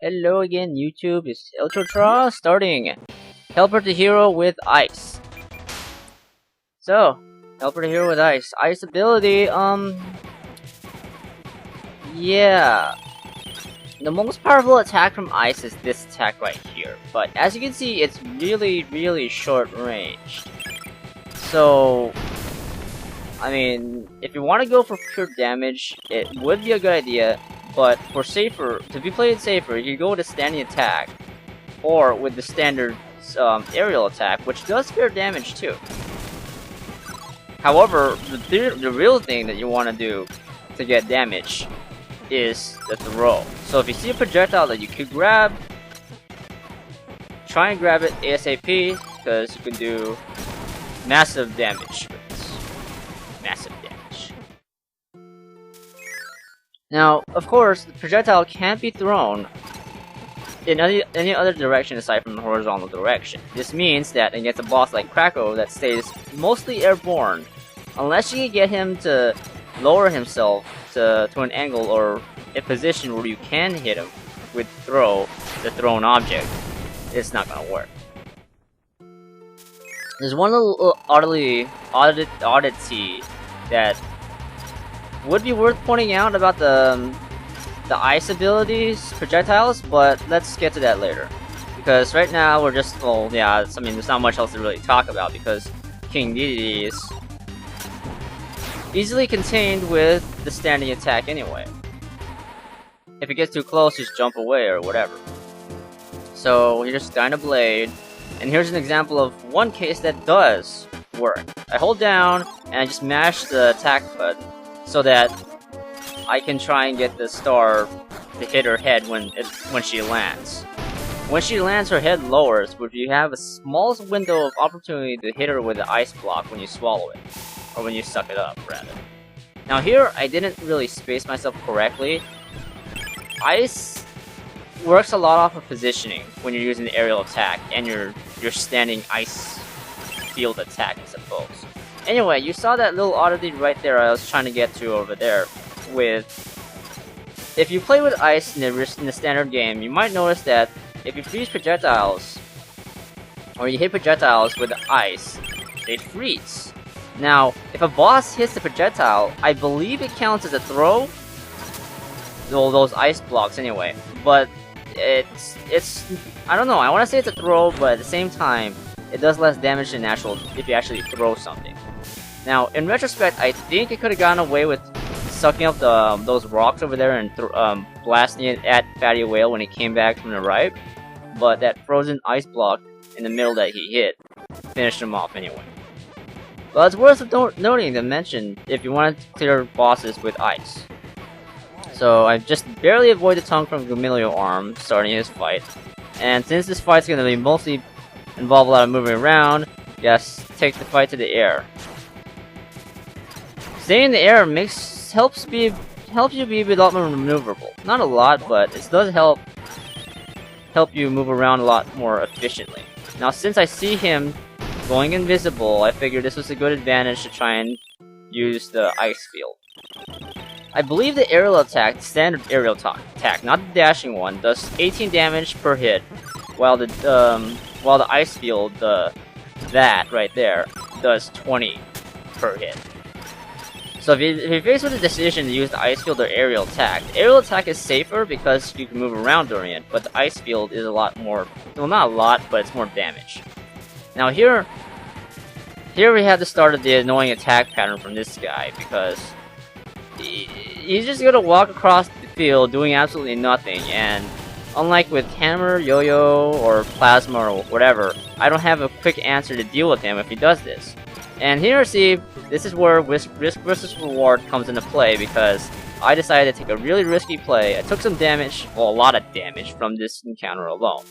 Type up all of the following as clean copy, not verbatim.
Hello again, YouTube. It's Ultra starting. Helper the hero with ice. So, helper the hero with ice. Ice ability, yeah. The most powerful attack from ice is this attack right here. But as you can see, it's really short range. So, I mean, if you want to go for pure damage, it would be a good idea. But for to be played safer, you go with a standing attack, or with the standard aerial attack, which does fair damage too. However, the real thing that you want to do to get damage is the throw. So if you see a projectile that you could grab, try and grab it ASAP, because you can do massive damage with this. Massive damage. Now, of course, the projectile can't be thrown in any other direction aside from the horizontal direction. This means that against a boss like Krakow that stays mostly airborne, unless you can get him to lower himself to an angle or a position where you can hit him with the thrown object, it's not gonna work. There's one little oddity that would be worth pointing out about the ice abilities, projectiles, but let's get to that later. Because right now we're just, well, yeah, I mean, there's not much else to really talk about because King Dedede is easily contained with the standing attack anyway. If it gets too close, just jump away or whatever. So here's Dynablade, and here's an example of one case that does work. I hold down and I just mash the attack button so that I can try and get the star to hit her head when she lands. When she lands, her head lowers, but you have a small window of opportunity to hit her with the ice block when you swallow it. Or when you suck it up, rather. Now here, I didn't really space myself correctly. Ice works a lot off of positioning when you're using the aerial attack and your standing ice field attack, I suppose. Anyway, you saw that little oddity right there I was trying to get to over there. If you play with ice in the standard game, you might notice that if you freeze projectiles, or you hit projectiles with ice, they freeze. Now, if a boss hits the projectile, I believe it counts as a throw. Well, those ice blocks anyway. But it's I don't know, I want to say it's a throw, but at the same time, it does less damage than actual if you actually throw something. Now, in retrospect, I think it could have gotten away with sucking up those rocks over there and blasting it at Fatty Whale when he came back from the right. But that frozen ice block in the middle that he hit finished him off anyway. But it's worth noting to mention if you want to clear bosses with ice. So I just barely avoided the tongue from Gamilio Arm starting his fight. And since this fight's going to be mostly involve a lot of moving around, just take the fight to the air. Staying in the air helps you be a lot more maneuverable. Not a lot, but it does help you move around a lot more efficiently. Now, since I see him going invisible, I figured this was a good advantage to try and use the ice field. I believe the aerial attack, the standard aerial attack, not the dashing one, does 18 damage per hit, while the ice field, that right there, does 20 per hit. So if you're faced with a decision to use the ice field or aerial attack, the aerial attack is safer because you can move around during it, but the ice field is a lot more, well, not a lot, but it's more damage. Now here we have the start of the annoying attack pattern from this guy, because he's just gonna walk across the field doing absolutely nothing, and unlike with Hammer, Yo-Yo, or Plasma, or whatever, I don't have a quick answer to deal with him if he does this. And here, see, this is where risk versus reward comes into play, because I decided to take a really risky play. I took some damage, well, a lot of damage from this encounter alone.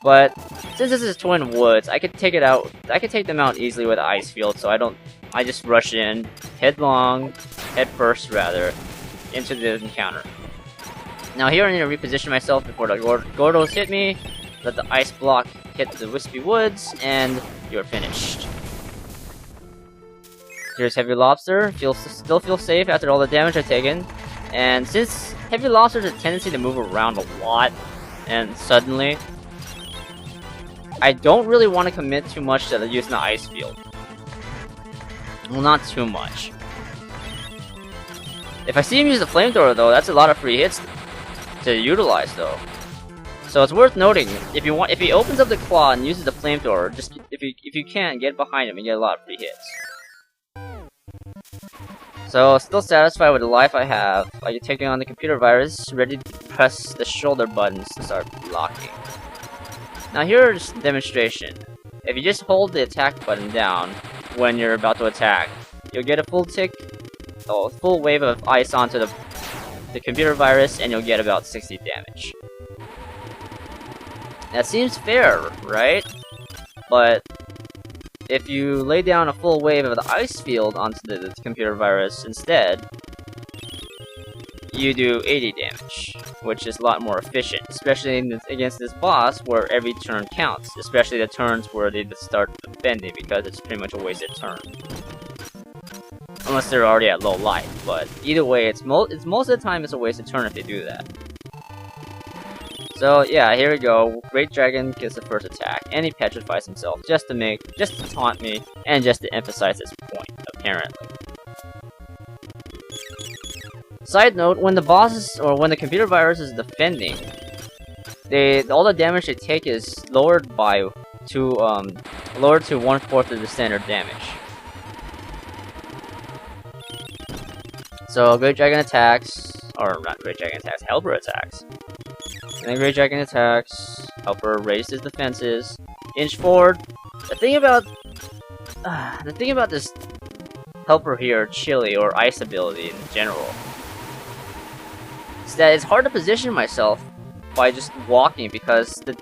But since this is Twin Woods, I could take them out easily with the ice field, so I just rush in, head first rather, into the encounter. Now here I need to reposition myself before the Gordos hit me, let the ice block hit the Wispy Woods, and you're finished. Here's Heavy Lobster, still feel safe after all the damage I've taken. And since heavy lobsters have a tendency to move around a lot, and suddenly, I don't really want to commit too much to using the ice field. Well, not too much. If I see him use the flamethrower though, that's a lot of free hits to utilize though. So it's worth noting, if he opens up the claw and uses the flamethrower, just if you can, get behind him and get a lot of free hits. So still satisfied with the life I have. Are you taking on the computer virus? Ready to press the shoulder buttons to start blocking. Now here's the demonstration. If you just hold the attack button down when you're about to attack, you'll get a full wave of ice onto the computer virus, and you'll get about 60 damage. That seems fair, right? But if you lay down a full wave of the ice field onto the computer virus instead, you do 80 damage, which is a lot more efficient, especially against this boss where every turn counts, especially the turns where they start defending, because it's pretty much a wasted turn. Unless they're already at low life, but either way, it's most of the time it's a wasted turn if they do that. So yeah, here we go. Great Dragon gets the first attack, and he petrifies himself just to taunt me, and just to emphasize his point, apparently. Side note, when the bosses, or when the computer virus is defending, all the damage they take is lowered to 1/4 of the standard damage. So Great Dragon attacks, or not Great Dragon attacks, Helper attacks. And then Great Dragon attacks, Helper raises his defenses, inch forward. The thing about this Helper here, Chili, or Ice ability in general, is that it's hard to position myself by just walking, because the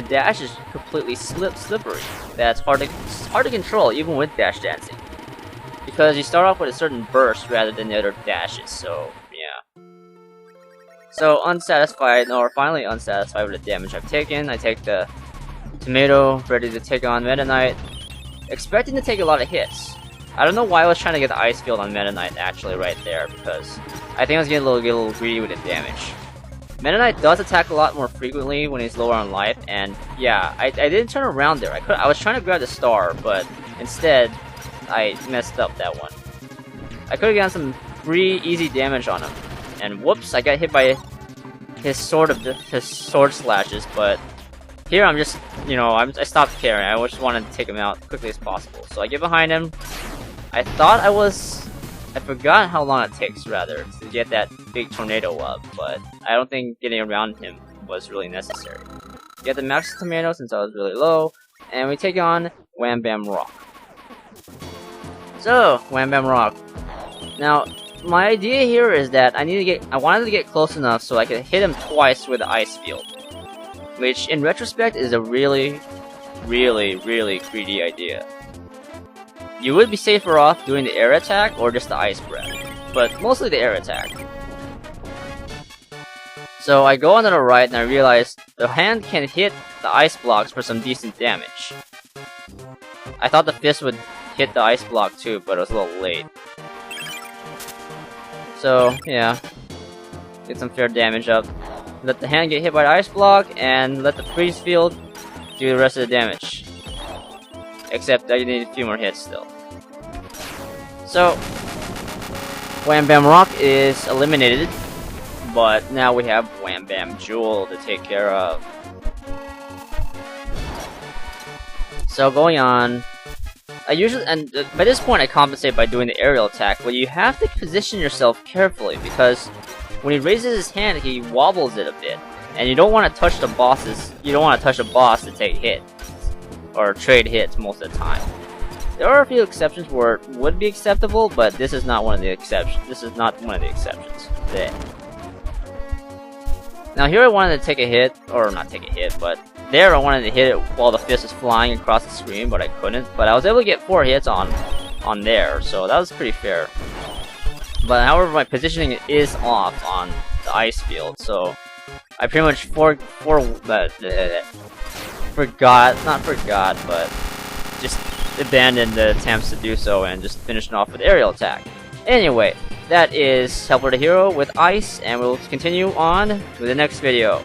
dash is completely slippery. That's hard to control even with dash dancing, because you start off with a certain burst rather than the other dashes. So yeah. So finally unsatisfied with the damage I've taken, I take the tomato, ready to take on Meta Knight, expecting to take a lot of hits. I don't know why I was trying to get the ice field on Meta Knight actually right there, because I think I was getting a little greedy with the damage. Meta Knight does attack a lot more frequently when he's lower on life, and yeah, I didn't turn around there. I was trying to grab the star, but instead I messed up that one. I could have gotten some free easy damage on him, and whoops, I got hit by his sword slashes. But here I'm just, I stopped caring. I just wanted to take him out as quickly as possible. So I get behind him. I forgot how long it takes, rather, to get that big tornado up, but I don't think getting around him was really necessary. Get the max tomato since I was really low, and we take on Wham Bam Rock. So, Wham Bam Rock. Now, my idea here is that I wanted to get close enough so I could hit him twice with the ice field, which in retrospect is a really, really, really greedy idea. You would be safer off doing the air attack or just the ice breath, but mostly the air attack. So I go on to the right and I realize the hand can hit the ice blocks for some decent damage. I thought the fist would hit the ice block too, but it was a little late. So yeah, get some fair damage up. Let the hand get hit by the ice block, and let the freeze field do the rest of the damage. Except I need a few more hits still. So, Wham Bam Rock is eliminated, but now we have Wham Bam Jewel to take care of. So going on, by this point I compensate by doing the aerial attack, but you have to position yourself carefully, because when he raises his hand, he wobbles it a bit, and you don't want to touch the bosses. You don't want to touch a boss to take hits or trade hits most of the time. There are a few exceptions where it would be acceptable, but this is not one of the exceptions. There. Now here I wanted to take a hit, or not take a hit, but there I wanted to hit it while the fist was flying across the screen, but I couldn't. But I was able to get 4 hits on there, so that was pretty fair. But however, my positioning is off on the ice field, so I pretty much just abandoned the attempts to do so and just finished it off with aerial attack. Anyway, that is Helper the Hero with Ice, and we'll continue on to the next video.